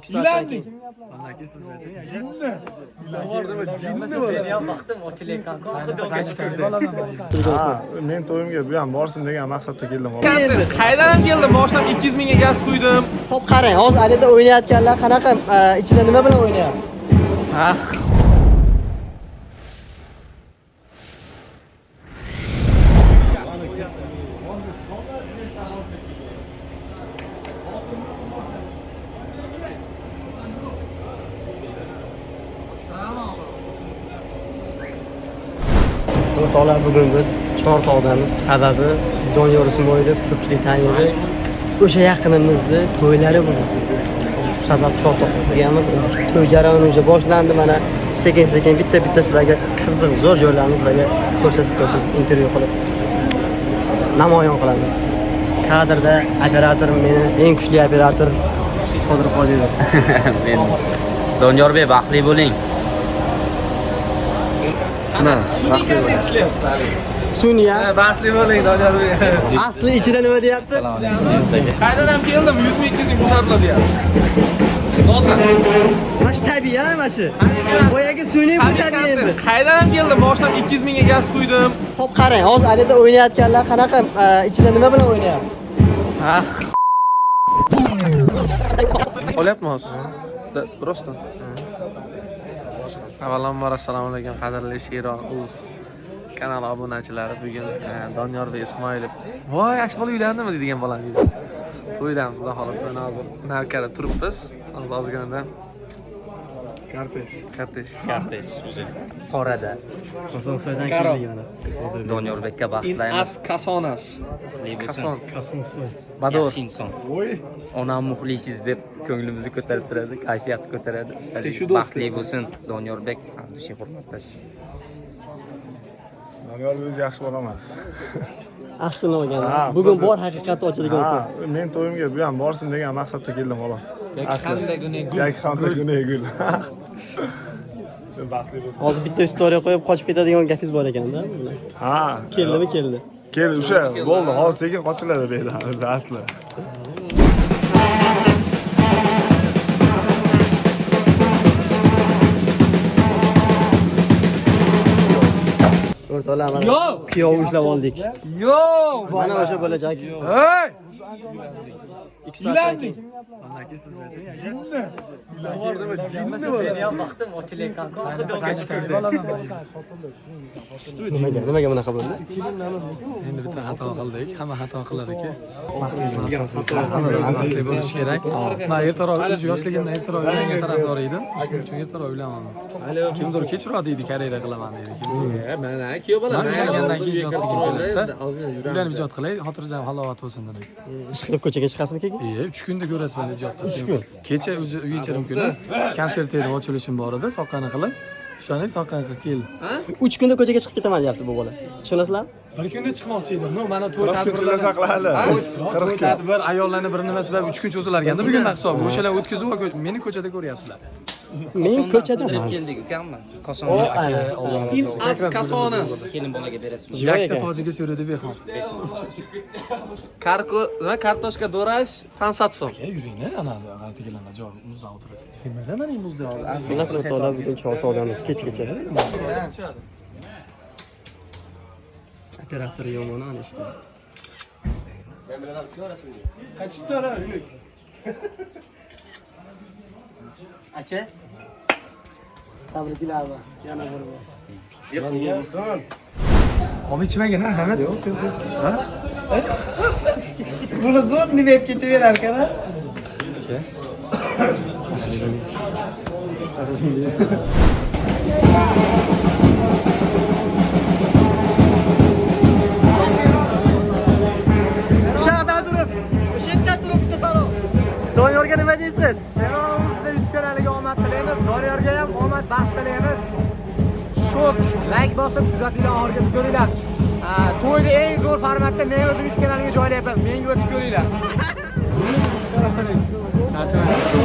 2 soatdan keyin. Anaki siz bilasiz. Jinni. Jinni bor. Seni ham vaqtim ochilgan qonqida Ha, men to'yimga bu ham borsin degan maqsadda keldim. Qaydan keldim? Boshlab 200 mingga gaz quydim. Xo'p qarang, hozir alida o'ynayotganlar qanaqa ichida nima bilan o'ynayapti? O'rtoqlar, bugun biz Chortoqdamiz. Sababi Doniyor Ismoilov ko'pchilik taniydi. O'sha yaqinimizni to'ylari bo'lasiz. Shu sabab Chortoqqa kelganmiz. To'y jarayoni уже boshlandi. Mana sekin-sekin bitta sizlarga qiziq zo'r joylarni sizlarga ko'rsatib intervyu qilib namoyon qilamiz. Kadrda operatorim meni eng kuchli operator Qodir Qodirov. Men Donyorbek baxtli bo'ling. Suniganda ishlayapsizlar. Suniya. Baxtli bo'ling Donyorbek. Asli ichida nima deyapti? Qaydan ham keldim? 100 ming 200 ming ko'tariladi deyapti. Mana shu tabiiy, mana shu. Boyagi suniy bu tabiiy endi. Qaydan ham keldim? Boshlab 200 mingga gaz quydim. Xo'p qarang, hozir alida o'ynayotganlar qanaqa ichida nima bilan o'ynayapti? Olyapmiz hozir. Просто. Avvalambor assalomu alaykum qadrli Shiron Uz kanali obunachilari. Bugun Donyorbek Ismoilov voy ashbola uylandimi deydigan bolam edi. To'ydamiz xudo xolasa. Mana hozir navkarda turibmiz. Hozir ozgina kortej Qorada Kosonsoydan keldik mana. Donyorbekka baxtlaymiz. Kasonas. Kason. Bador. Yaxshi inson. Onam muxlisiz deb ko'nglimizni ko'tarib turadi, kayfiyatni ko'taradi. Baxtli bo'lsin Donyorbek, hamdushi hurmatdasiz. Donyorbek o'zi yaxshi bola emas. Aslini olganda bugun bor haqiqatni ochadigan kun. Men to'yimga bu ham borsin degan maqsadda keldim xolos. Qanday gune gul. Yoki qanday gune gul. Baxtli bo'lsin. Hozir bitta istoriya qo'yib qochib ketadigan gafingiz bor ekanda. Ha. Keldimi, keldi. Kel, o'sha bo'ldi. Hozir sekin qochiladi deydi o'zi asli. O'rtoqlar, mana kuyov ushlab oldik. Mana o'sha bo'lajak. Hey! 2 soatdan keyin. Anaki siz bilasiz. Jinni. Seni ham vaqtim ochilgan qonqida Nimaga bunaqa bo'ldi? Endi bitta xato qildik. Hamma xato qiladi-ku. Baxtli bo'lish kerak. Men ertaroq o'z yoshligimda ertaroq uylangan tarafdor edim. Shuning uchun ertaroq uylanaman. Kimdir kechiradi deydi, karyera qilaman deydi. Mana kuyov bola. Men uylangandan keyin ijod qilgim keladi. Uylanib ijod qilay, xotirjam halovat bo'lsin dedik. Ish qilib ko'chaga chiqasizmi keyin? 3 kunda ko'rasiz meni ijodda. 3 kun. Kecha o'zi uy ichirim kuni konsert edi, ochilishim bor edi, soqqani qilib. Ishonib soqqani qilib keldi. 3 kunda ko'chaga chiqib ketaman deyapti bu bola. Tushunasizlar? Bir kunda chiqmoqchi edim. Mana to'y tadbirlar saqladi. To'y tadbir ayollarni bir nima sabab 3 kun cho'zilarganda bugundan hisob. O'shalar o'tkazib meni ko'chada ko'ryapsizlar. Men ko'chadaman. keldik ukammi? Koson. Kasonas. Kelin bolaga berasizmi? Yakta tojiga so'radi Behon. Kartoshka do'rash, pansatso. Yuring-a, ana deganlar joy muzda o'tirasiz. Nima meni muzda oldi? Xullas o'rtoqlar, bugun Chortoqdamiz kechgacha. Operator yomon ana işte. Qachibdi ara uylik. Aka. Tabriklar. Yana bir bor. Olib ichmagin, Hamid. Ha? Buni zo'r nima yeb ketaverar ekan-a? Donyorga nima deysiz? Kanalımızda YouTube kanaliga omad tilaymiz. Doniyorga ham omad, baxt tilaymiz. Shok, like bosib kuzatinglar, oxirigacha ko'ringlar. To'yni eng zo'r formatda men o'zim YouTube kanalimga joylayapman. Menga o'tib ko'ringlar. Charchamaysiz.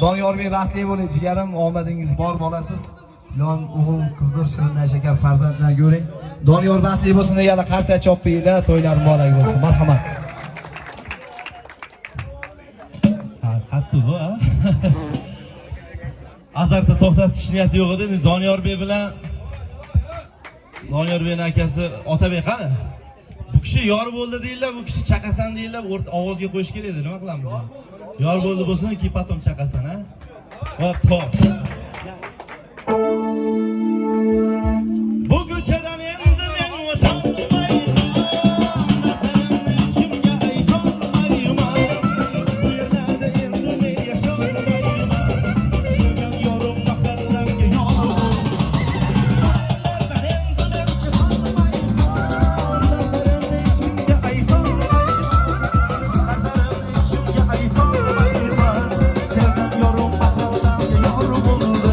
Doniyorbek baxtli bo'ling jigarim, omadingiz bor bo'lasiz. Non, o'g'il, qizlar, shirindan shakar farzandlar ko'ring. Doniyor baxtli bo'lsin deganlar qarsak chopinglar, to'ylar muborak bo'lsin. Marhamat. Qattiq bu, ha? Azarda to'xtatish niyati yo'q edi. Doniyorbek bilan Doniyorbekning akasi Otabek qani? Bu kishi yor bo'ldi deydilar, bu kishi chaqasan deydilar, ovozga qo'yish kerak edi. Nima qilamiz? Yor bo'ldi bo'lsin, keyin potom chaqasan, ha? Hop, top. Bu ko'chadan endi men o'tolmayman. Ichimga aytolmayman. Bu yerlarda endi men yasholmayman. Sevgan yorim mahallamga yorim. Sevgan yorim mahallamga yorim.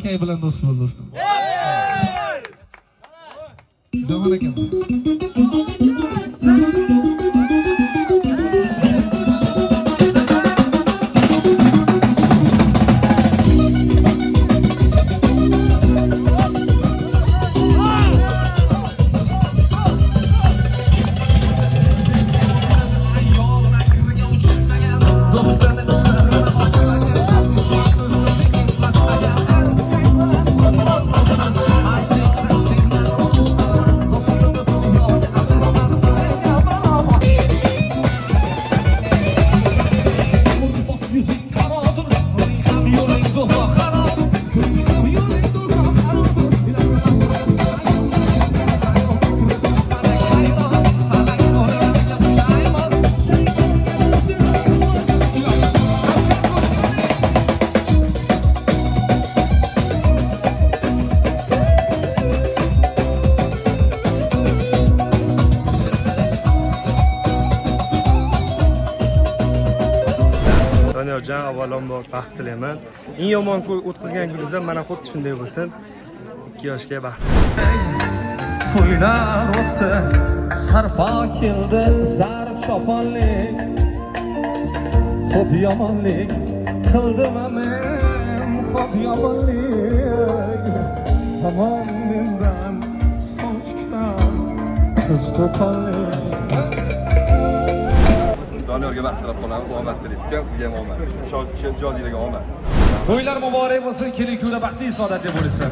akang bilan do'st bo'l do'stim. Jomon akam. Doniyorjon, avvalambor baxt tilayman. Eng yomon o'tkazgan kuningiz ham mana xuddi shunday bo'lsin. 2 yoshga baxt. To'ylar o'tdi, sarpo keldi, zarb choponlik. Xo'p yomonlik qildim men, xo'p yomonlik. Hamon mendan sochdan ko'z to'qonlik. Doniyorga baxt tilab qolamiz, omad tilaymiz. Ukam sizga ham omad. Ijodiylarga omad. To'ylar muborak bo'lsin, keling-kuyda baxtli saodatli bo'lsin.